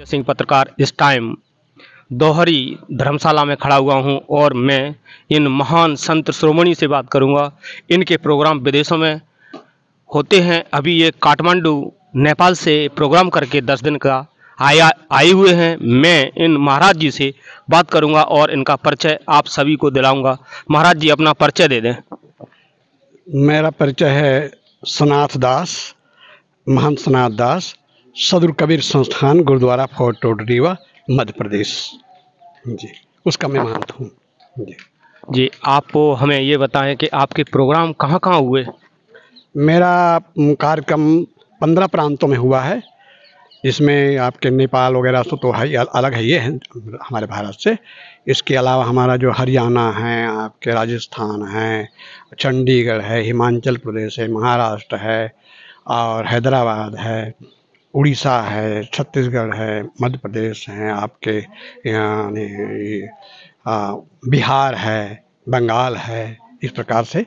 सिंह पत्रकार इस टाइम दोहरी धर्मशाला में खड़ा हुआ हूं और मैं इन महान संत शिरोमणि से बात करूंगा। इनके प्रोग्राम विदेशों में होते हैं। अभी ये काठमांडू नेपाल से प्रोग्राम करके 10 दिन का आए हुए हैं। मैं इन महाराज जी से बात करूंगा और इनका परिचय आप सभी को दिलाऊंगा। महाराज जी अपना परिचय दे दें। मेरा परिचय है सनाथ दास, महंत सनाथ दास, सदगुरु कबीर संस्थान गुरुद्वारा फोर्ट रोड रीवा मध्य प्रदेश जी, उसका मैं महंत हूँ जी। आप हमें ये बताएं कि आपके प्रोग्राम कहाँ कहाँ हुए। मेरा कार्यक्रम 15 प्रांतों में हुआ है। इसमें आपके नेपाल वगैरह तो है, अलग है, ये है हमारे भारत से। इसके अलावा हमारा जो हरियाणा है, आपके राजस्थान है, चंडीगढ़ है, हिमाचल प्रदेश है, महाराष्ट्र है और हैदराबाद है, उड़ीसा है, छत्तीसगढ़ है, मध्य प्रदेश है, आपके यानी बिहार है, बंगाल है। इस प्रकार से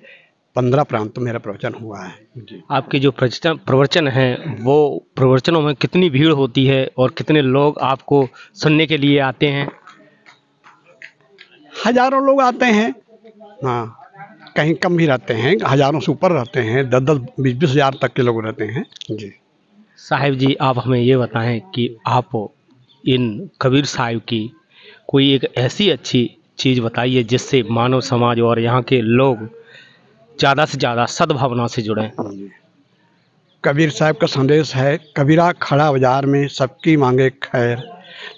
15 प्रांत मेरा प्रवचन हुआ है जी। आपके जो प्रवचन हैं वो प्रवचनों में कितनी भीड़ होती है और कितने लोग आपको सुनने के लिए आते हैं। हजारों लोग आते हैं, हाँ, कहीं कम भी रहते हैं, हजारों से ऊपर रहते हैं, 10-10, 20-20 हजार तक के लोग रहते हैं जी। साहिब जी आप हमें ये बताएं कि आप इन कबीर साहिब की कोई एक ऐसी अच्छी चीज़ बताइए जिससे मानव समाज और यहाँ के लोग ज़्यादा से ज़्यादा सद्भावना से जुड़ें। कबीर साहब का संदेश है, कबीरा खड़ा बाजार में सबकी मांगे खैर,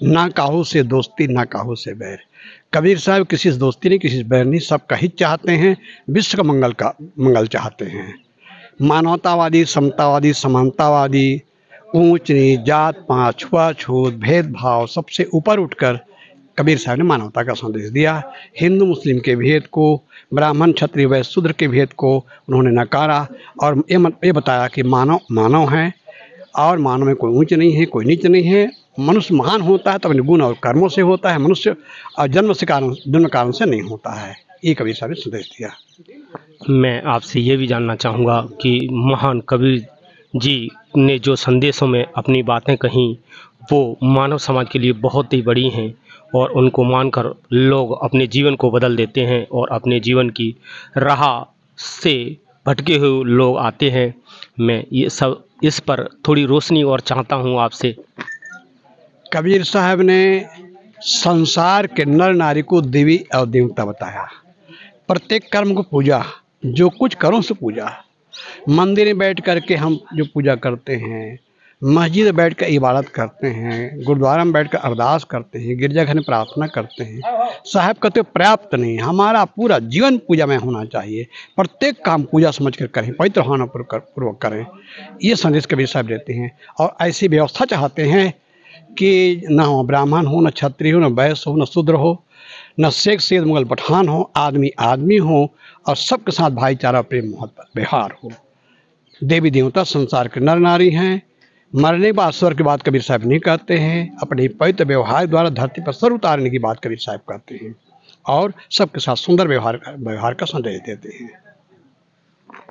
ना काहू से दोस्ती ना काहू से बैर। कबीर साहब किसी से दोस्ती नहीं, किसी से बैर नहीं, सबका हित चाहते हैं, विश्व का मंगल चाहते हैं। मानवतावादी, समतावादी, समानतावादी, ऊंच नीच, जात पात, छुआछूत, भेदभाव सबसे ऊपर उठकर कबीर साहब ने मानवता का संदेश दिया। हिंदू मुस्लिम के भेद को, ब्राह्मण क्षत्रिय वैश्य शूद्र के भेद को उन्होंने नकारा और ये बताया कि मानव मानव है और मानव में कोई ऊंच नहीं है, कोई नीच नहीं है। मनुष्य महान होता है तो अपने गुण और कर्मों से होता है, मनुष्य और जन्म कारण से नहीं होता है। ये कबीर साहब ने संदेश दिया। मैं आपसे ये भी जानना चाहूँगा कि महान कबीर जी ने जो संदेशों में अपनी बातें कहीं वो मानव समाज के लिए बहुत ही बड़ी हैं और उनको मानकर लोग अपने जीवन को बदल देते हैं और अपने जीवन की राह से भटके हुए लोग आते हैं। मैं ये सब इस पर थोड़ी रोशनी और चाहता हूँ आपसे। कबीर साहब ने संसार के नर नारी को देवी और देवता बताया। प्रत्येक कर्म को पूजा, जो कुछ करो से पूजा। मंदिर में बैठ करके हम जो पूजा करते हैं, मस्जिद में बैठ कर इबादत करते हैं, गुरुद्वारा में बैठ कर अरदास करते हैं, गिरजाघर में प्रार्थना करते हैं, साहब कहते पर्याप्त नहीं, हमारा पूरा जीवन पूजा में होना चाहिए। प्रत्येक काम पूजा समझ कर करें, पवित्र भावना पूर्वक करें। ये संदेश कबीर साहब देते हैं और ऐसी व्यवस्था चाहते हैं कि न हो ब्राह्मण हो, न क्षत्रिय हो, न वैश्य हो, न शूद्र हो, न शेख सैयद मुगल पठान हो, आदमी आदमी हो और सबके साथ भाईचारा प्रेम मोहब्बत व्यवहार हो। देवी देवता संसार के नर नारी हैं। मरने के बाद स्वर्ग की बात कबीर साहब नहीं कहते हैं, अपने पवित्र व्यवहार द्वारा धरती पर सर उतारने की बात कबीर साहब कहते हैं और सबके साथ सुंदर व्यवहार का संदेश देते हैं।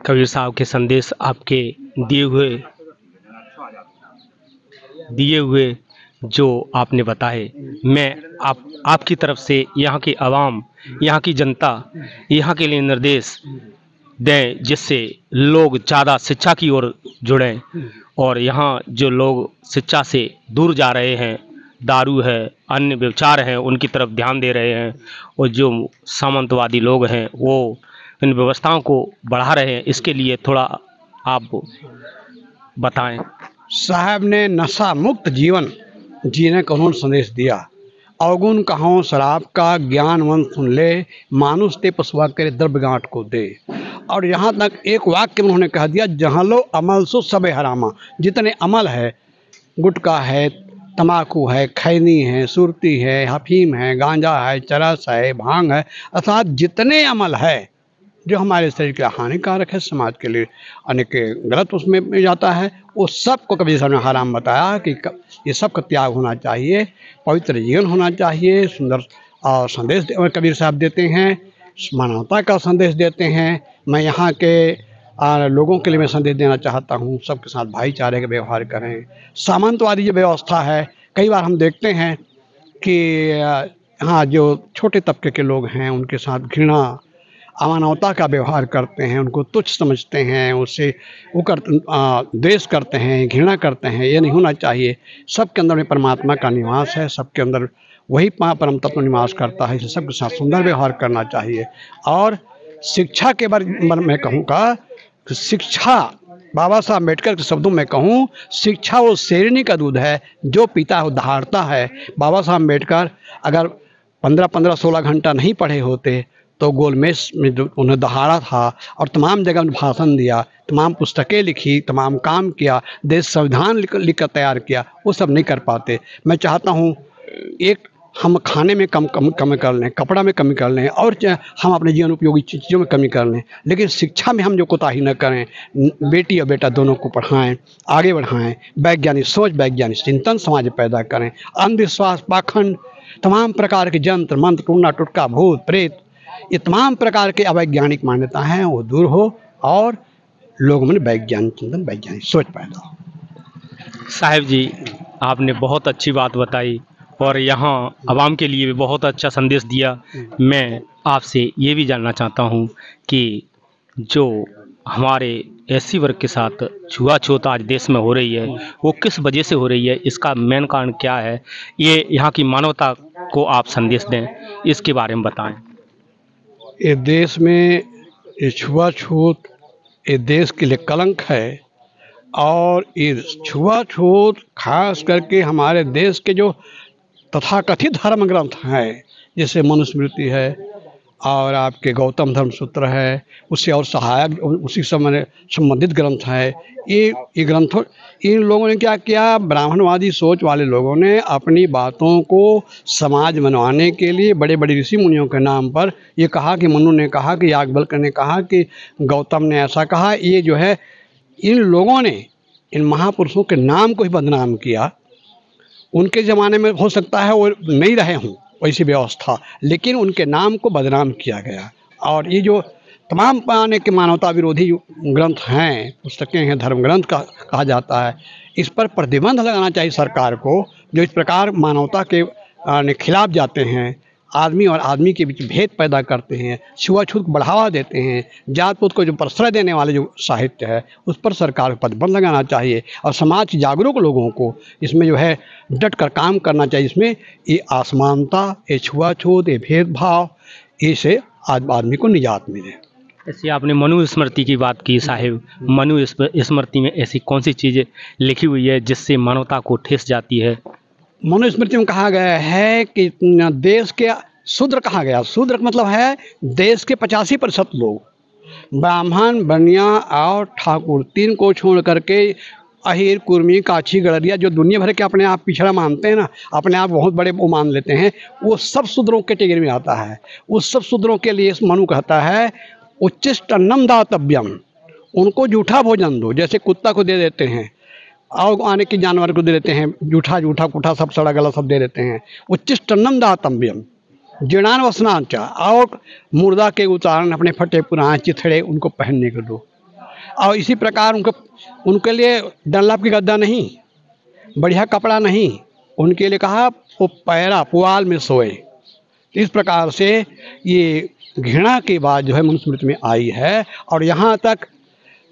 कबीर साहब के संदेश आपके दिए हुए जो आपने बताए, मैं आपकी तरफ से यहाँ की आवाम, यहाँ की जनता, यहाँ के लिए निर्देश दें जिससे लोग ज़्यादा शिक्षा की ओर जुड़ें और यहाँ जो लोग शिक्षा से दूर जा रहे हैं, दारू है, अन्य व्यभिचार हैं, उनकी तरफ ध्यान दे रहे हैं और जो सामंतवादी लोग हैं वो इन व्यवस्थाओं को बढ़ा रहे हैं, इसके लिए थोड़ा आप बताएं। साहब ने नशा मुक्त जीवन जीने का उन्होंने संदेश दिया। अवगुण कहो शराब का, ज्ञानवंत सुन ले, मानुष ते पशुआ करे द्रव्य गांठ को दे। और यहाँ तक एक वाक्य उन्होंने कह दिया, जहाँ लो अमल सो सबे हरामा। जितने अमल है, गुटखा है, तम्बाकू है, खैनी है, सुरती है, अफीम है, गांजा है, चरस है, भांग है, अर्थात जितने अमल है जो हमारे शरीर के लिए हानिकारक है, समाज के लिए अनेक गलत उसमें जाता है, वो सब को कबीर साहब ने हराम बताया कि ये सब का त्याग होना चाहिए, पवित्र जीवन होना चाहिए। सुंदर और संदेश कबीर साहब देते हैं, मानवता का संदेश देते हैं। मैं यहाँ के लोगों के लिए मैं संदेश देना चाहता हूँ, सबके साथ भाईचारे का व्यवहार करें। सामंतवादी जो व्यवस्था है, कई बार हम देखते हैं कि हाँ, जो छोटे तबके के लोग हैं उनके साथ घृणा, अमानवता का व्यवहार करते हैं, उनको तुच्छ समझते हैं, उससे वो द्वेष करते हैं, घृणा करते हैं। ये नहीं होना चाहिए। सबके अंदर में परमात्मा का निवास है, सबके अंदर वही परम तत्व निवास करता है, इसलिए सबके साथ सुंदर व्यवहार करना चाहिए। और शिक्षा के बारे में मैं कहूँगा कि शिक्षा, बाबा साहब अम्बेडकर के शब्दों में कहूँ, शिक्षा वो शेरनी का दूध है जो पीता है वो दहाड़ता है। बाबा साहब अम्बेडकर अगर 15-15, 16 घंटा नहीं पढ़े होते तो गोलमेज में जो उन्हें दहाड़ा था और तमाम जगह में भाषण दिया, तमाम पुस्तकें लिखी, तमाम काम किया, देश संविधान लिख कर तैयार किया, वो सब नहीं कर पाते। मैं चाहता हूँ एक हम खाने में कम कर लें, कपड़ा में कमी कर लें और हम अपने जीवन उपयोगी चीज़ों में कमी कर लें, लेकिन शिक्षा में हम जो कोताही न करें। बेटी और बेटा दोनों को पढ़ाएं, आगे बढ़ाएं, वैज्ञानिक सोच, वैज्ञानिक चिंतन समाज में पैदा करें। अंधविश्वास, पाखंड, तमाम प्रकार के जंत्र मंत्र, टूना टुटका, भूत प्रेत, ये तमाम प्रकार के अवैज्ञानिक मान्यता हैं वो दूर हो और लोगों में वैज्ञानिक चिंतन, वैज्ञानिक सोच पैदा हो। साहब जी, आपने बहुत अच्छी बात बताई और यहाँ आवाम के लिए भी बहुत अच्छा संदेश दिया। मैं आपसे ये भी जानना चाहता हूँ कि जो हमारे एससी वर्ग के साथ छुआछूत आज देश में हो रही है वो किस वजह से हो रही है, इसका मेन कारण क्या है, ये यहाँ की मानवता को आप संदेश दें, इसके बारे में बताएं। ये देश में ये छुआछूत ये देश के लिए कलंक है और ये छुआछूत खास करके हमारे देश के जो तथाकथित धर्म ग्रंथ हैं, जैसे मनुस्मृति है और आपके गौतम धर्म सूत्र है, उससे और सहायक उसी समय संबंधित ग्रंथ है। ये ग्रंथों, इन लोगों ने क्या किया, ब्राह्मणवादी सोच वाले लोगों ने अपनी बातों को समाज मनवाने के लिए बड़े बड़े ऋषि मुनियों के नाम पर ये कहा कि मनु ने कहा कि याज्ञवल्क्य ने कहा कि गौतम ने ऐसा कहा। ये जो है इन लोगों ने इन महापुरुषों के नाम को ही बदनाम किया। उनके ज़माने में हो सकता है वो नहीं रहे हों वैसी व्यवस्था, लेकिन उनके नाम को बदनाम किया गया। और ये जो तमाम पुराने के मानवता विरोधी ग्रंथ हैं, पुस्तकें हैं, धर्म ग्रंथ का कहा जाता है, इस पर प्रतिबंध लगाना चाहिए सरकार को, जो इस प्रकार मानवता के खिलाफ जाते हैं, आदमी और आदमी के बीच भेद पैदा करते हैं, छुआछूत को बढ़ावा देते हैं, जात पात को जो प्रश्रय देने वाले जो साहित्य है उस पर सरकार को प्रतिबंध लगाना चाहिए और समाज के जागरूक लोगों को इसमें जो है डट कर काम करना चाहिए। इसमें ये असमानता, ये छुआछूत, ये भेदभाव, इससे आदमी को निजात मिले। ऐसे आपने मनुस्मृति की बात की साहिब, मनुस्मृति में ऐसी कौन सी चीज़ें लिखी हुई है जिससे मानवता को ठेस जाती है? मनुस्मृति में कहा गया है कि देश के शूद्र कहा गया, शूद्र का मतलब है देश के 85% लोग, ब्राह्मण, बनिया और ठाकुर, तीन को छोड़ करके अहीर, कुर्मी, काछी, गड़रिया, जो दुनिया भर के अपने आप पिछड़ा मानते हैं ना, अपने आप बहुत बड़े वो मान लेते हैं, वो सब शूद्रों कैटेगरी में आता है। उस सब शूद्रों के लिए मनु कहता है उच्चिष्टन्नम दातव्यम, उनको जूठा भोजन दो, जैसे कुत्ता को दे देते हैं और आने के जानवर को दे देते हैं, जूठा जूठा कुठा सब सड़ा गला सब दे देते हैं। उच्चिष्टन्नम दातव्यम जीर्णान वसनांचा, और मुर्दा के उतारण अपने फटे पुराने चिथड़े उनको पहनने को दो। और इसी प्रकार उनके लिए डनलप की गद्दा नहीं, बढ़िया कपड़ा नहीं, उनके लिए कहा वो पैरा पुआल में सोए। इस प्रकार से ये घृणा की बात जो है मनुस्मृति में आई है। और यहाँ तक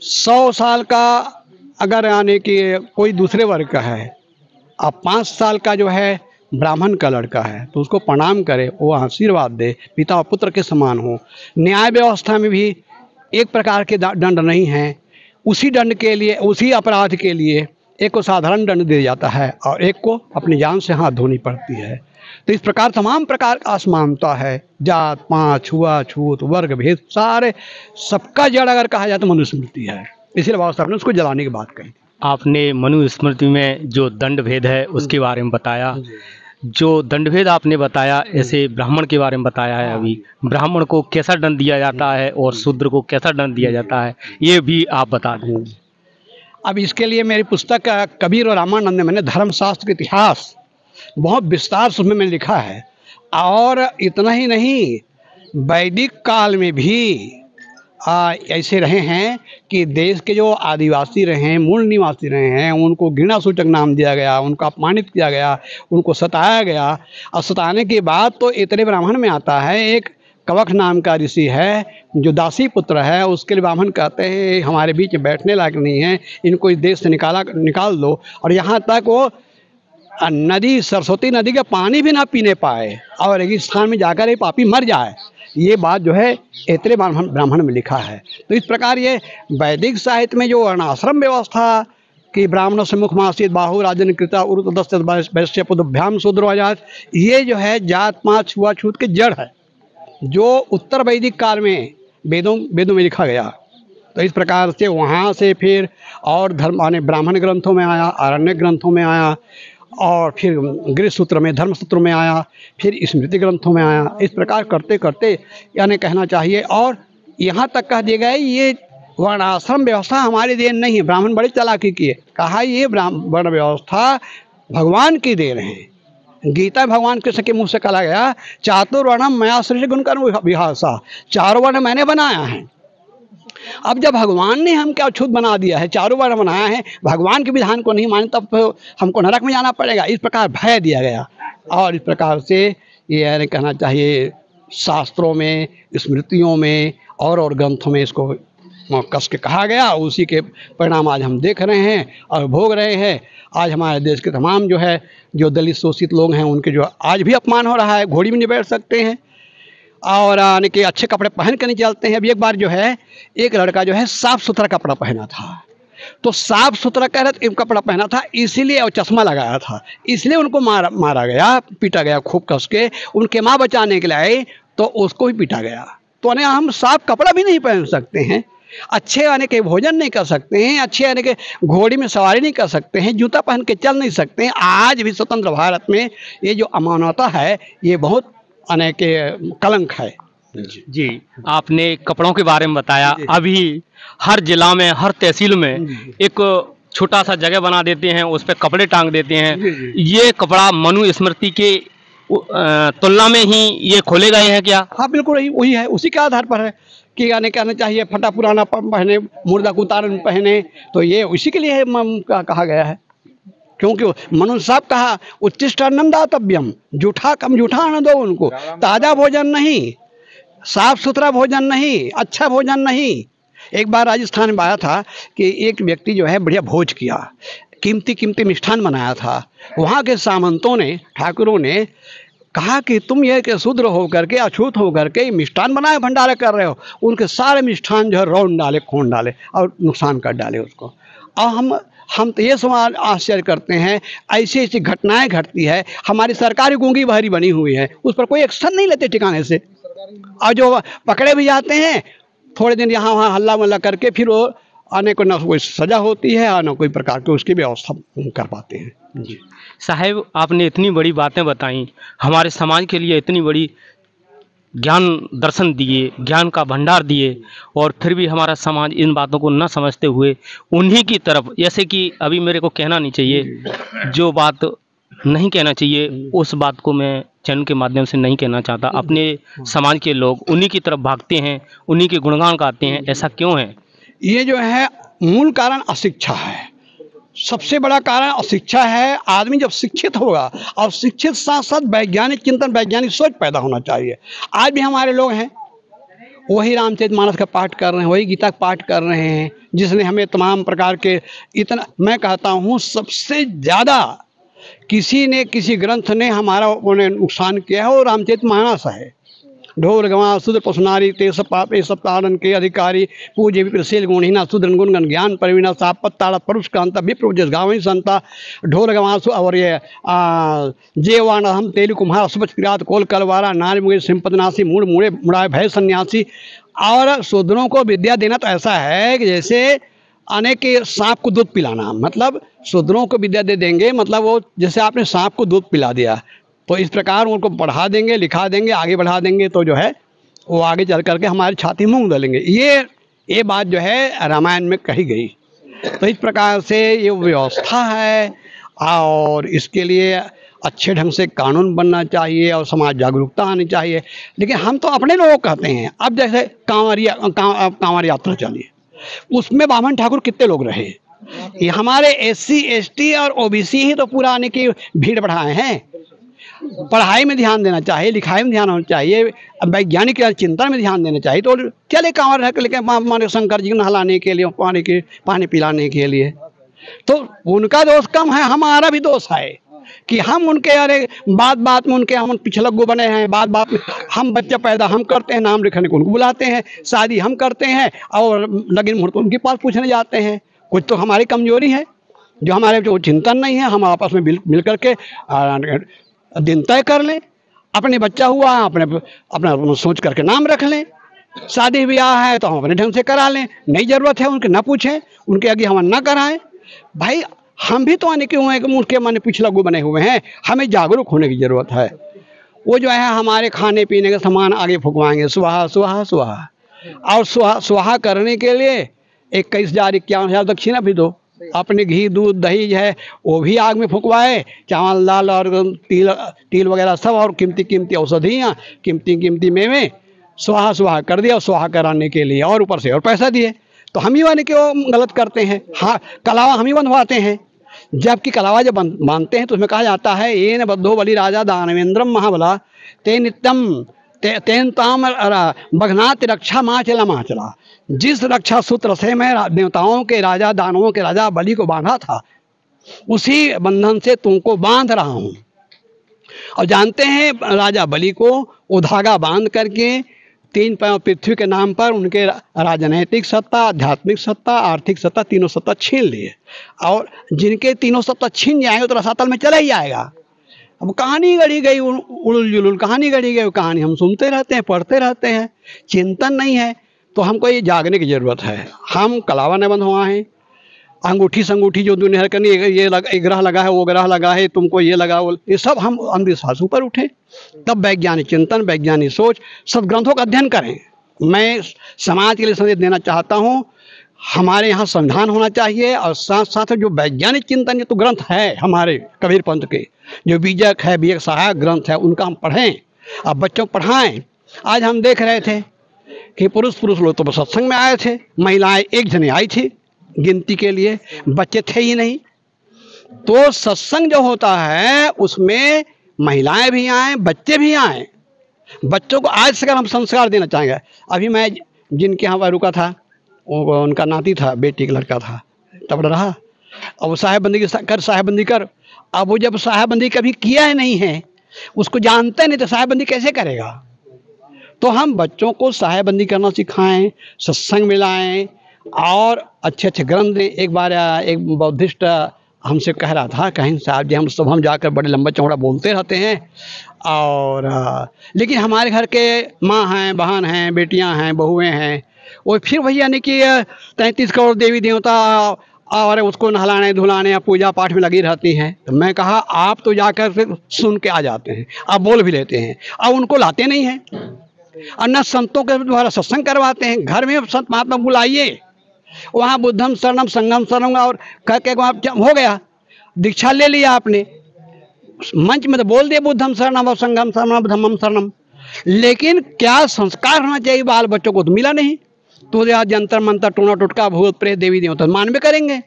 100 साल का अगर आने की कोई दूसरे वर्ग का है, अब 5 साल का जो है ब्राह्मण का लड़का है तो उसको प्रणाम करे, वो आशीर्वाद दे, पिता और पुत्र के समान हो। न्याय व्यवस्था में भी एक प्रकार के दंड नहीं हैं, उसी दंड के लिए, उसी अपराध के लिए एक को साधारण दंड दिया जाता है और एक को अपनी जान से हाथ धोनी पड़ती है। तो इस प्रकार तमाम प्रकार का असमानता है, जात पात, छुआछूत, वर्ग भेद, सारे सबका जड़ अगर कहा जाए तो मनुस्मृति है। इसीलिए बाबा साहब ने उसको जलाने की बात कही। आपने मनुस्मृति में जो दंड भेद है उसके बारे में बताया, जो दंड भेद आपने बताया, ऐसे ब्राह्मण के बारे में बताया है। अभी ब्राह्मण को कैसा दंड दिया जाता है और शूद्र को कैसा दंड दिया जाता है, ये भी आप बता दें। अब इसके लिए मेरी पुस्तक कबीर और रामानंद में मैंने धर्मशास्त्र के इतिहास बहुत विस्तार से उसमें मैंने लिखा है। और इतना ही नहीं, वैदिक काल में भी ऐसे रहे हैं कि देश के जो आदिवासी रहे हैं, मूल निवासी रहे हैं, उनको घृणा सूचक नाम दिया गया, उनको अपमानित किया गया, उनको सताया गया। और सताने के बाद तो इतने ब्राह्मण में आता है, एक कवक नाम का ऋषि है जो दासी पुत्र है, उसके लिए ब्राह्मण कहते हैं हमारे बीच में बैठने लायक नहीं है, इनको इस देश से निकाल दो। और यहाँ तक वो नदी, सरस्वती नदी का पानी भी ना पीने पाए और रेगिस्तान में जाकर ये पापी मर जाए। ये बात जो है ऐतरेय ब्राह्मण में लिखा है। तो इस प्रकार ये वैदिक साहित्य में जो वर्णाश्रम व्यवस्था कि ब्राह्मणों से मुख मासित बाहु राजन कृता उरुत दस्त वैश्य पुदभ्याम शूद्रो आजाद, ये जो है जात पात छुआछूत के जड़ है, जो उत्तर वैदिक काल में वेदों में लिखा गया। तो इस प्रकार से वहाँ से फिर और धर्म माने ब्राह्मण ग्रंथों में आया, आरण्य ग्रंथों में आया, और फिर गृह सूत्र में, धर्म सूत्र में आया, फिर स्मृति ग्रंथों में आया। इस प्रकार करते करते यानी कहना चाहिए, और यहाँ तक कह दिया गया ये वर्णाश्रम व्यवस्था हमारी देन नहीं है, ब्राह्मण बड़ी चालाकी की है। कहा ये वर्ण व्यवस्था भगवान की देन है। गीता भगवान कृष्ण के मुँह से कहा गया, चातुर्वर्णम मया सृष्टि गुणकर्म विभाषा, चारों वर्ण मैंने बनाया है। अब जब भगवान ने हम क्या अछूत बना दिया है, चारों वर्ण बनाया है, भगवान के विधान को नहीं माने तब तो हमको नरक में जाना पड़ेगा। इस प्रकार भय दिया गया। और इस प्रकार से ये कहना चाहिए शास्त्रों में, स्मृतियों में और ग्रंथों में इसको कस के कहा गया। उसी के परिणाम आज हम देख रहे हैं और भोग रहे हैं। आज हमारे देश के तमाम जो है जो दलित शोषित लोग हैं, उनके जो आज भी अपमान हो रहा है, घोड़ी में नहीं बैठ सकते हैं और यानी कि अच्छे कपड़े पहन कर नहीं चलते हैं। अभी एक बार जो है एक लड़का जो है साफ सुथरा कपड़ा पहना था, तो साफ सुथरा कपड़ा पहना था इसीलिए, और चश्मा लगाया था इसलिए उनको मारा गया, पीटा गया खूब कस के। उनके माँ बचाने के लिए आए तो उसको भी पीटा गया। तो हम साफ कपड़ा भी नहीं पहन सकते हैं, अच्छे आने के भोजन नहीं कर सकते हैं, अच्छे आने के घोड़ी में सवारी नहीं कर सकते हैं, जूता पहन के चल नहीं सकते हैं। आज भी स्वतंत्र भारत में ये जो अमानवता है ये बहुत अनेक कलंक है। जी, आपने कपड़ों के बारे में बताया। अभी हर जिला में, हर तहसील में एक छोटा सा जगह बना देते हैं, उस पर कपड़े टांग देते हैं। ये कपड़ा मनुस्मृति के तुलना में ही ये खोले गए हैं क्या? हाँ बिल्कुल वही है, उसी के आधार पर है कि यानी कहना चाहिए फटा पुराना पहने, मुर्दा कुतारन पहने, तो ये उसी के लिए कहा गया है। क्योंकि मनु साहब कहा उच्चिष्ट अन्नम दातव्यम, जूठा न दो उनको, ताज़ा भोजन नहीं, साफ सुथरा भोजन नहीं, अच्छा भोजन नहीं। एक बार राजस्थान में आया था कि एक व्यक्ति जो है बढ़िया भोज किया, कीमती मिष्ठान बनाया था। वहाँ के सामंतों ने, ठाकुरों ने कहा कि तुम ये कि शूद्र होकर के, अछूत होकर के मिष्ठान बनाए भंडारा कर रहे हो। उनके सारे मिष्ठान जो है रौन डाले, खोन डाले और नुकसान कर डाले उसको। और हम तो ये सवाल आश्चर्य करते हैं, ऐसी ऐसी घटनाएं घटती है, हमारी सरकारी गूंगी बहरी बनी हुई है, उस पर कोई एक्शन नहीं लेते ठिकाने से। और जो पकड़े भी जाते हैं थोड़े दिन यहाँ वहाँ हल्ला मल्ला करके फिर वो आने को ना कोई सजा होती है और ना कोई प्रकार की उसकी व्यवस्था कर पाते हैं। जी साहब, आपने इतनी बड़ी बातें बताई, हमारे समाज के लिए इतनी बड़ी ज्ञान दर्शन दिए, ज्ञान का भंडार दिए, और फिर भी हमारा समाज इन बातों को न समझते हुए उन्हीं की तरफ, जैसे कि अभी मेरे को कहना नहीं चाहिए, जो बात नहीं कहना चाहिए उस बात को मैं चैनल के माध्यम से नहीं कहना चाहता। अपने समाज के लोग उन्हीं की तरफ भागते हैं, उन्हीं के गुणगान गाते हैं, ऐसा क्यों है? ये जो है मूल कारण अशिक्षा है, सबसे बड़ा कारण अशिक्षा है। आदमी जब शिक्षित होगा और शिक्षित साथ साथ वैज्ञानिक चिंतन, वैज्ञानिक सोच पैदा होना चाहिए। आज भी हमारे लोग हैं वही रामचरितमानस का पाठ कर रहे हैं, वही गीता का पाठ कर रहे हैं, जिसने हमें तमाम प्रकार के इतना, मैं कहता हूँ सबसे ज़्यादा किसी ने, किसी ग्रंथ ने हमारा उन्हें नुकसान किया है वो रामचरितमानस है। ढोल गवां शूद्र पशुनारी ते सब पाप ए सब ताड़न के अधिकारी, पूज्य विप्रशील गुणहीना शूद्र गुणगन ज्ञान परवीना सापत ताड़ा परुष कांता विप्रजस गावई संता ढोल गवां। और ये जेवान हम तेलु कुम्हार सुबच किरात कोल कलवारा नारी मुगे सिंपदनासी मूड मुड़े मुड़ाए भय सन्यासी। और शूद्रों को विद्या देना तो ऐसा है कि जैसे अनेक सांप को दूध पिलाना, मतलब शूद्रों को विद्या दे देंगे, मतलब वो जैसे आपने सांप को दूध पिला दिया, तो इस प्रकार उनको पढ़ा देंगे, लिखा देंगे, आगे बढ़ा देंगे, तो जो है वो आगे चल करके हमारी छाती मूंग डालेंगे। ये बात जो है रामायण में कही गई। तो इस प्रकार से ये व्यवस्था है और इसके लिए अच्छे ढंग से कानून बनना चाहिए और समाज जागरूकता आनी चाहिए। लेकिन हम तो अपने लोगों को कहते हैं। अब जैसे कांवड़ यात्रा चली, उसमें बामन ठाकुर कितने लोग रहे? ये हमारे SC ST और OBC ही तो पूरा आने की भीड़ बढ़ाए हैं। पढ़ाई में ध्यान देना चाहिए, लिखाई में ध्यान होना चाहिए, वैज्ञानिक चिंतन में ध्यान देना चाहिए। तो चले कांवड़ रख लेके माने शंकर जी को नहलाने के लिए, पानी पिलाने के लिए। तो उनका दोष कम है, हमारा भी दोष है कि हम उनके अरे बात में उनके हम पिछलग्गू बने हैं। बात में हम बच्चा पैदा हम करते हैं, नाम लिखने को उनको बुलाते हैं, शादी हम करते हैं और लगन मुहूर्त उनके पास पूछने जाते हैं। कुछ तो हमारी कमजोरी है, जो हमारे जो चिंतन नहीं है। हम आपस में मिल करके दिन तय कर लें। अपने बच्चा हुआ अपना सोच करके नाम रख लें। शादी ब्याह है तो हम अपने ढंग से करा लें, नहीं जरूरत है उनके ना पूछें, उनके आगे हम ना कराएं। भाई हम भी तो आने के हुए हैं, उनके मन पिछलग्गू बने हुए हैं, हमें जागरूक होने की जरूरत है। वो जो है हमारे खाने पीने के सामान आगे फुकवाएंगे, सुहा सुहा सुहा, और सुहा करने के लिए 21,000-51,000 दक्षिणा भी दो। अपने घी दूध दही जो है वो भी आग में फुकवाए, चावल दाल और तिल वगैरह सब, और कीमती औषधियाँ, कीमती मेवे सुहा कर दिया। और सुहा कराने के लिए और ऊपर से और पैसा दिए। तो हम ही वाले क्यों गलत करते हैं? हाँ, कलावा हम ही बंधवाते हैं। जबकि कलावा जब बांधते हैं तो उसमें कहा जाता है ये न बद्धो बलि राजा दानवेंद्रम महाबला ते नित्यम तेन ताम बघनात रक्षा माचला। जिस रक्षा सूत्र से मैं देवताओं के राजा, दानवों के राजा बलि को बांधा था, उसी बंधन से तुमको बांध रहा हूँ। और जानते हैं राजा बलि को वो धागा बांध करके 3 पृथ्वी के नाम पर उनके राजनैतिक सत्ता, आध्यात्मिक सत्ता, आर्थिक सत्ता, तीनों सत्ता छीन लिए। और जिनके तीनों सत्ता छीन जाएंगे तो रसातल में चला ही जाएगा। अब कहानी गढ़ी गई, उड़ुल जुलुल कहानी गढ़ी गई। कहानी हम सुनते रहते हैं, पढ़ते रहते हैं, चिंतन नहीं है। तो हमको ये जागने की जरूरत है। हम कलावा न बंधवाएं, अंगूठी संगूठी जो दुनिया करनी, ये ग्रह लगा है, वो ग्रह लगा है, तुमको ये लगा, ये सब हम अंधविश्वास ऊपर उठे। तब वैज्ञानिक चिंतन, वैज्ञानिक सोच, सदग्रंथों का अध्ययन करें। मैं समाज के लिए संदेश देना चाहता हूँ, हमारे यहाँ संविधान होना चाहिए और साथ साथ जो वैज्ञानिक चिंतन, ये तो ग्रंथ है हमारे कबीर पंथ के, जो बीजक है, बीजक सहायक ग्रंथ है, उनका हम पढ़ें और बच्चों को पढ़ाएं। आज हम देख रहे थे कि पुरुष लोग तो सत्संग में आए थे, महिलाएं एक जने आई थी गिनती के लिए, बच्चे थे ही नहीं। तो सत्संग जो होता है उसमें महिलाएं भी आए, बच्चे भी आए। बच्चों को आज से हम संस्कार देना चाहेंगे। अभी मैं जिनके यहाँ पर रुका था, वो उनका नाती था, बेटी का लड़का था, तब रहा। अब वो साहेबंदी कर। अब वो जब साहेबंदी कभी किया ही नहीं है, उसको जानते नहीं, तो साहेबंदी कैसे करेगा? तो हम बच्चों को साहेबंदी करना सिखाएं, सत्संग मिलाएं और अच्छे ग्रंथ दें। एक बार एक बौद्धिस्ट हमसे कह रहा था, कहीं साहब जी हम जाकर बड़े लंबा चौड़ा बोलते रहते हैं, और लेकिन हमारे घर के माँ हैं, बहन हैं, बेटियां हैं, बहुएं हैं, वो फिर वही यानी कि 33 करोड़ देवी देवता और उसको नहलाने धुलाने या पूजा पाठ में लगी रहती हैं। तो मैं कहा आप तो जाकर फिर सुन के आ जाते हैं, आप बोल भी लेते हैं, अब उनको लाते नहीं हैं और न संतों के द्वारा सत्संग करवाते हैं। घर में संत महात्मा बुलाइए, वहाँ बुद्धम शरणम संगम शरणम और कह के हो गया, दीक्षा ले लिया आपने, मंच में तो बोल दिए बुद्धम शरणम और संगम शरणम धम्मम शरणम, लेकिन क्या संस्कार होना चाहिए बाल बच्चों को तो मिला नहीं। तो जंतर मंतर टोना टुटका भूत प्रेत देवी देवता मानवे करेंगे।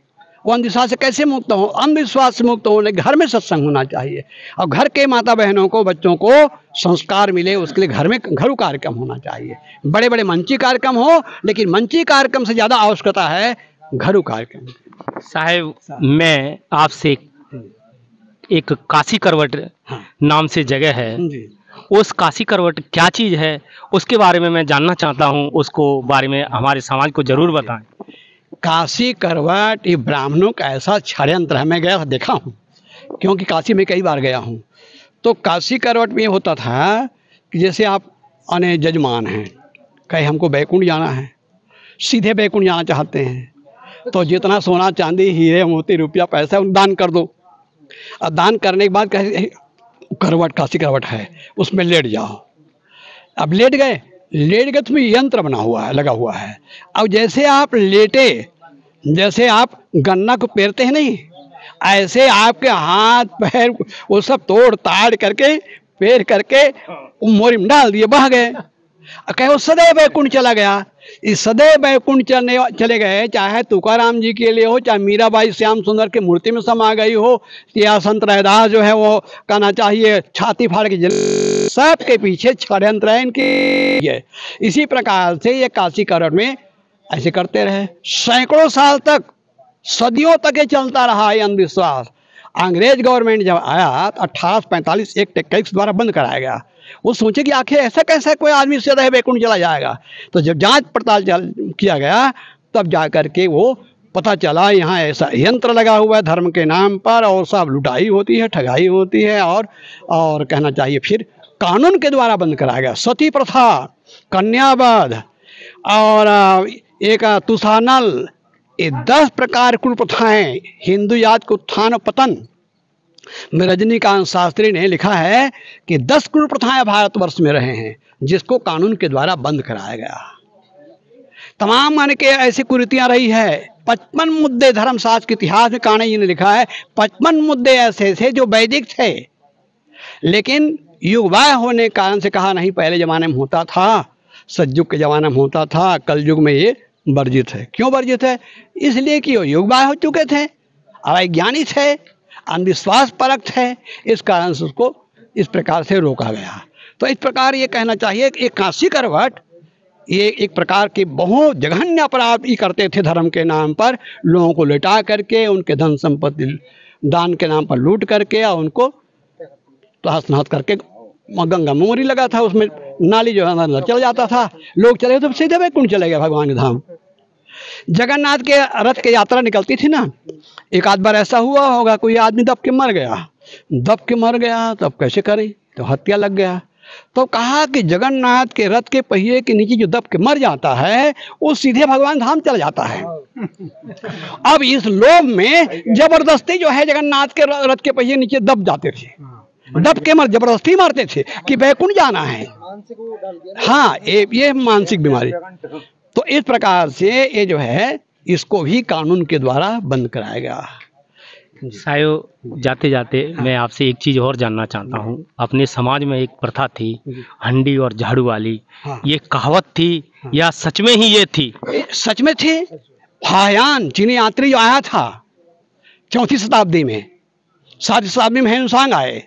वो अंधविश्वास से कैसे मुक्त हो? अंधविश्वास से मुक्त होने घर में सत्संग होना चाहिए और घर के माता बहनों को, बच्चों को संस्कार मिले, उसके लिए घर में घरेलू कार्यक्रम होना चाहिए। बड़े बड़े मंची कार्यक्रम हो, लेकिन मंची कार्यक्रम से ज़्यादा आवश्यकता है घरेलू कार्यक्रम। साहब मैं आपसे एक काशी करवट नाम से जगह है, उस काशी करवट क्या चीज़ है उसके बारे में मैं जानना चाहता हूँ, उसको बारे में हमारे समाज को जरूर बताएं। काशी करवट ये ब्राह्मणों का ऐसा षड्यंत्र है। मैं गया देखा हूँ, क्योंकि काशी में कई बार गया हूँ। तो काशी करवट में होता था कि जैसे आप अने जजमान हैं, कहीं हमको बैकुंठ जाना है, सीधे बैकुंठ जाना चाहते हैं, तो जितना सोना चांदी हीरे मोती रुपया पैसा दान कर दो। और दान करने के बाद कहे करवट, काशी करवट है, उसमें लेट जाओ। अब लेट गए तो उसमें यंत्र बना हुआ है, लगा हुआ है। अब जैसे आप लेटे, जैसे आप गन्ना को पेरते हैं नहीं, ऐसे आपके हाथ पैर वो सब तोड़ ताड़ करके पेर करके मोरी में डाल दिए, बह गए। कहे वो सदैव वैकुंठ चला गया। इस सदैव वैकुंठ चले गए, चाहे तुकाराम जी के लिए हो, चाहे मीराबाई श्याम सुंदर की मूर्ति में समा गई हो, या संत रैदास जो है वो कहना चाहिए छाती फाड़ के सब के पीछे षड्यंत्र है इनकी। इसी प्रकार से ये काशी करण में ऐसे करते रहे, सैकड़ों साल तक, सदियों तक ये चलता रहा ये अंधविश्वास। अंग्रेज गवर्नमेंट जब आया तो 1845 एक्ट 21 द्वारा बंद कराया गया। वो सोचे कि आखिर ऐसा कैसा कोई आदमी सदैव वैकुंठ चला जाएगा। तो जब जांच पड़ताल किया गया तब जा करके वो पता चला यहाँ ऐसा यंत्र लगा हुआ है धर्म के नाम पर, और सब लुटाई होती है, ठगाई होती है, और कहना चाहिए फिर कानून के द्वारा बंद कराया गया। सती प्रथा, कन्यावध और एक तुषानल, ये 10 प्रकार कुल प्रथाएं हिंदू जात के उत्थान और पतन में रजनीकांत शास्त्री ने लिखा है कि 10 कुल प्रथाएं भारतवर्ष में रहे हैं जिसको कानून के द्वारा बंद कराया गया। तमाम माने के ऐसी कुरीतियां रही है। 55 मुद्दे धर्मशास्त्र के इतिहास में कान्हा जी ने लिखा है, 55 मुद्दे ऐसे थे जो वैदिक थे, लेकिन युगवाय होने के कारण से कहा नहीं पहले जमाने में होता था, सतयुग के जमाने में होता था, कल युग में ये वर्जित है। क्यों वर्जित है? इसलिए कि वो युगवाय हो चुके थे, अवैज्ञानिक थे, अंधविश्वास परक थे, इस कारण से उसको इस प्रकार से रोका गया। तो इस प्रकार ये कहना चाहिए कि एक काशी करवट ये एक प्रकार के बहुत जघन्य अपराध ही करते थे धर्म के नाम पर, लोगों को लुटा करके, उनके धन संपत्ति दान के नाम पर लूट करके, और उनको तहस नहस करके। गंगा मोरी लगा था, उसमें नाली जो है अंदर चल जाता था, लोग चले तो सीधे वैकुंठ चले गए भगवान के धाम। जगन्नाथ के रथ की यात्रा निकलती थी ना, एक आध बार ऐसा हुआ होगा कोई आदमी दब के मर गया, तो अब कैसे करें, तो हत्या लग गया। तो कहा कि जगन्नाथ के रथ के पहिए के नीचे जो दब के मर जाता है वो सीधे भगवान धाम चला जाता है। अब इस लोभ में जबरदस्ती जो है जगन्नाथ के रथ के पहिए नीचे दब जाते थे, दब के जबरदस्ती मारते थे कि वैकुंठ जाना है। हाँ, ये मानसिक बीमारी। तो इस प्रकार से ये जो है इसको भी कानून के द्वारा बंद कराया गया। सायो, जाते जाते मैं आपसे एक चीज़ और जानना चाहता हूँ। अपने समाज में एक प्रथा थी हंडी और झाड़ू वाली, ये कहावत थी या सच में ही ये थी? सच में थी। फाहियान चीनी यात्री जो आया था 4वीं शताब्दी में, 7वीं शताब्दी में हेनसांग आए।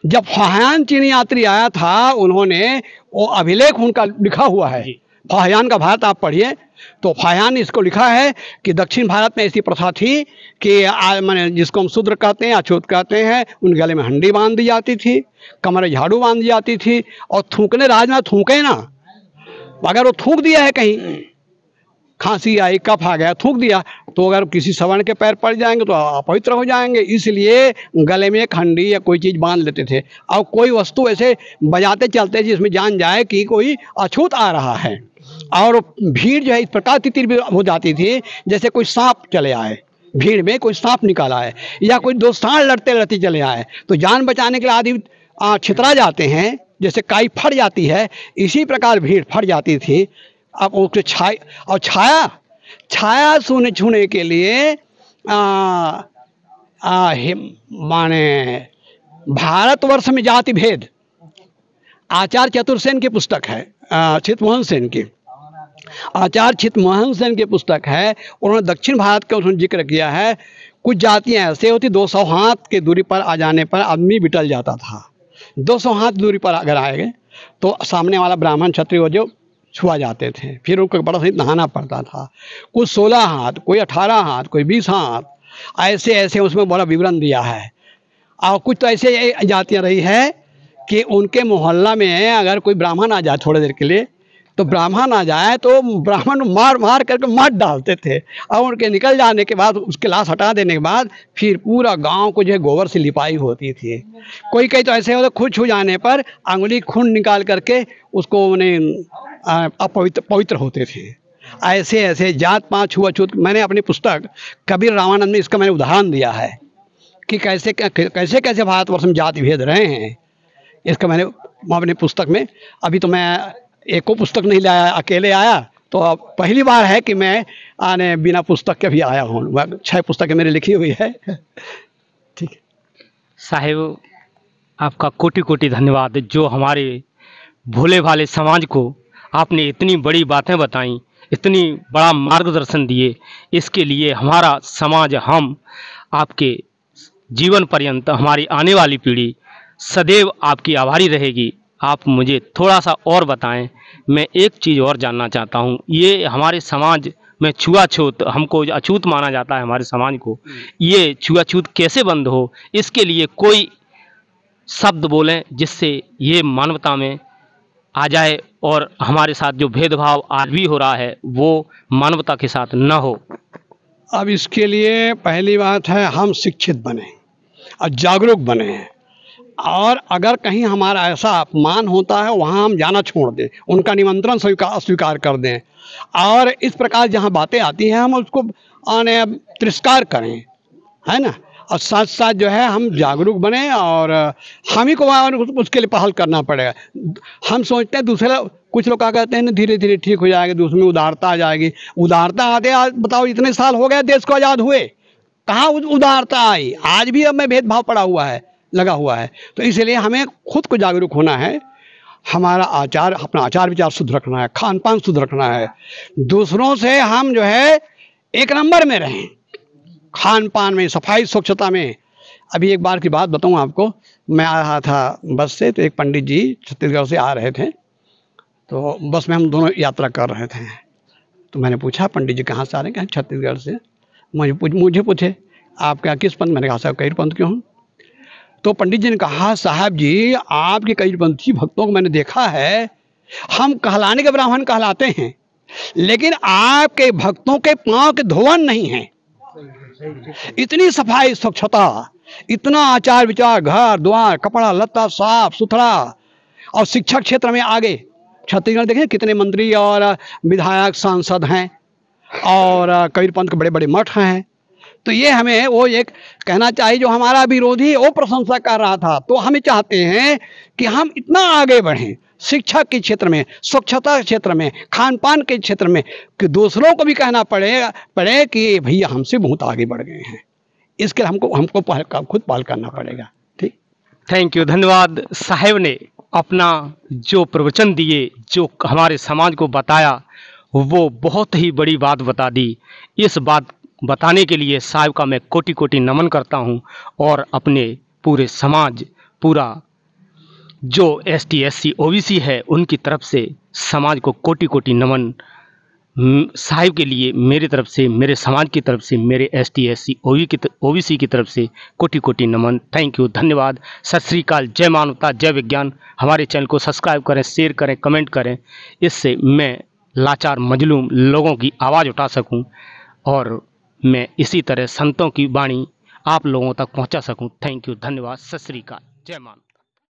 जब फाहियान चीनी यात्री आया था, उन्होंने वो अभिलेख उनका लिखा हुआ है, फाहियान का भारत आप पढ़िए तो फाहियान ने इसको लिखा है कि दक्षिण भारत में ऐसी प्रथा थी कि माने जिसको हम शूद्र कहते हैं, अछूत कहते हैं, उन गले में हंडी बांध दी जाती थी, कमर में झाड़ू बांध दी जाती थी, और थूकने राजना थूके ना, अगर वो थूक दिया है कहीं, खांसी आई, कफ आ गया, थूक दिया, तो अगर किसी सवर्ण के पैर पड़ जाएंगे तो अपवित्र हो जाएंगे, इसलिए गले में एक हंडी या कोई चीज़ बांध लेते थे। और कोई वस्तु ऐसे बजाते चलते जिसमें जान जाए कि कोई अछूत आ रहा है। और भीड़ जो है इस प्रकार तितिर हो जाती थी जैसे कोई सांप चले आए, भीड़ में कोई सांप निकाला है, या कोई दो सांड लड़ते लड़ते चले आए, तो जान बचाने के लिए आदमी छितरा जाते हैं, जैसे काई फट जाती है, इसी प्रकार भीड़ फट जाती थी। अब उसके छाया छूने के लिए माने भारतवर्ष में जाति भेद, आचार्य चतुर्सेन की पुस्तक है, चित्तमोहन सेन की, आचार्य चित्तमोहन सेन की पुस्तक है। उन्होंने दक्षिण भारत का उसमें जिक्र किया है। कुछ जातियां ऐसे होती 200 हाथ के दूरी पर आ जाने पर आदमी बिटल जाता था। 200 हाथ दूरी पर अगर आएंगे तो सामने वाला ब्राह्मण क्षत्रिय जो छुआ जाते थे, फिर उनको बड़ा सही नहाना पड़ता था। कुछ 16 हाथ, कोई 18 हाथ, कोई 20 हाथ, ऐसे ऐसे उसमें बड़ा विवरण दिया है। और कुछ तो ऐसे जातियाँ रही है कि उनके मोहल्ला में अगर कोई ब्राह्मण आ जाए थोड़ी देर के लिए, तो ब्राह्मण आ जाए तो ब्राह्मण मार मार करके मार डालते थे, और उनके निकल जाने के बाद उसके लाश हटा देने के बाद फिर पूरा गांव को जो है गोबर से लिपाई होती थी। कोई कई तो ऐसे होता खुद छू जाने पर अंगुली खून निकाल करके उसको उन्हें पवित्र होते थे। ऐसे ऐसे जात पात छुआछूत, मैंने अपनी पुस्तक कबीर रामानंद में इसका मैंने उदाहरण दिया है कि कैसे कैसे कैसे भारतवर्ष में जाति भेद रहे हैं। इसका मैंने अपनी पुस्तक में, अभी तो मैं एको पुस्तक नहीं लाया, अकेले आया, तो अब पहली बार है कि मैं आने बिना पुस्तक के भी आया हूँ। 6 पुस्तकें मेरी लिखी हुई है। ठीक है साहिब, आपका कोटि कोटि धन्यवाद जो हमारे भोले भाले समाज को आपने इतनी बड़ी बातें बताई, इतनी बड़ा मार्गदर्शन दिए। इसके लिए हमारा समाज, हम आपके जीवन पर्यंत, हमारी आने वाली पीढ़ी सदैव आपकी आभारी रहेगी। आप मुझे थोड़ा सा और बताएं। मैं एक चीज़ और जानना चाहता हूं, ये हमारे समाज में छुआछूत, हमको अछूत माना जाता है हमारे समाज को, ये छुआछूत कैसे बंद हो, इसके लिए कोई शब्द बोलें जिससे ये मानवता में आ जाए और हमारे साथ जो भेदभाव आज भी हो रहा है वो मानवता के साथ न हो। अब इसके लिए पहली बात है हम शिक्षित बने और जागरूक बने, और अगर कहीं हमारा ऐसा अपमान होता है वहाँ हम जाना छोड़ दें, उनका निमंत्रण अस्वीकार कर दें, और इस प्रकार जहाँ बातें आती हैं हम उसको आने तिरस्कार करें, है ना। और साथ साथ जो है हम जागरूक बने, और हम ही को उसके लिए पहल करना पड़ेगा। हम सोचते हैं दूसरे, कुछ लोग क्या कहते हैं धीरे धीरे ठीक हो जाएगा, दूसरे में उदारता आ जाएगी। उदारता आते आज बताओ, इतने साल हो गए देश को आज़ाद हुए, कहाँ उदारता आई? आज भी अब में भेदभाव पड़ा हुआ है, लगा हुआ है। तो इसलिए हमें खुद को जागरूक होना है, हमारा आचार, अपना आचार विचार शुद्ध रखना है, खान पान शुद्ध रखना है, दूसरों से हम जो है एक नंबर में रहें, खान पान में, सफाई स्वच्छता में। अभी एक बार की बात बताऊं आपको, मैं आ रहा था बस से, तो एक पंडित जी छत्तीसगढ़ से आ रहे थे, तो बस में हम दोनों यात्रा कर रहे थे। तो मैंने पूछा, पंडित जी कहाँ से आ रहे हैं? कहा छत्तीसगढ़ से। मुझे पूछे आप क्या किस पंथ? मैंने कहा साहब कई पंथ के हूँ। तो पंडित जी ने कहा, साहब जी आपके कई पंथी भक्तों को मैंने देखा है, हम कहलाने के ब्राह्मण कहलाते हैं, लेकिन आपके भक्तों के पाँव के धोवन नहीं है। इतनी सफाई स्वच्छता, इतना आचार विचार, घर द्वार, कपड़ा लत्ता साफ सुथरा, और शिक्षा क्षेत्र में आगे। छत्तीसगढ़ देखें कितने मंत्री और विधायक सांसद हैं, और कई पंथ के बड़े बड़े मठ हैं। तो ये हमें वो एक कहना चाहिए, जो हमारा विरोधी वो प्रशंसा कर रहा था, तो हम चाहते हैं कि हम इतना आगे बढ़ें शिक्षा के क्षेत्र में, स्वच्छता के क्षेत्र में, खान पान के क्षेत्र में, कि दूसरों को भी कहना पड़े कि भैया हमसे बहुत आगे बढ़ गए हैं। इसके हमको खुद पहल करना पड़ेगा। ठीक, थैंक यू, धन्यवाद। साहेब ने अपना जो प्रवचन दिए, जो हमारे समाज को बताया, वो बहुत ही बड़ी बात बता दी। इस बात बताने के लिए साहिब का मैं कोटि कोटि नमन करता हूँ, और अपने पूरे समाज, पूरा जो ST SC OBC है उनकी तरफ से समाज को कोटि कोटि नमन। साहिब के लिए मेरी तरफ से, मेरे समाज की तरफ से, मेरे ST SC OBC की तरफ से कोटि कोटि नमन। थैंक यू, धन्यवाद, सत श्री अकाल, जय मानवता, जय विज्ञान। हमारे चैनल को सब्सक्राइब करें, शेयर करें, कमेंट करें, इससे मैं लाचार मजलूम लोगों की आवाज़ उठा सकूं, और मैं इसी तरह संतों की वाणी आप लोगों तक पहुंचा सकूं। थैंक यू, धन्यवाद, सत श्री अकाल, जय मानवता।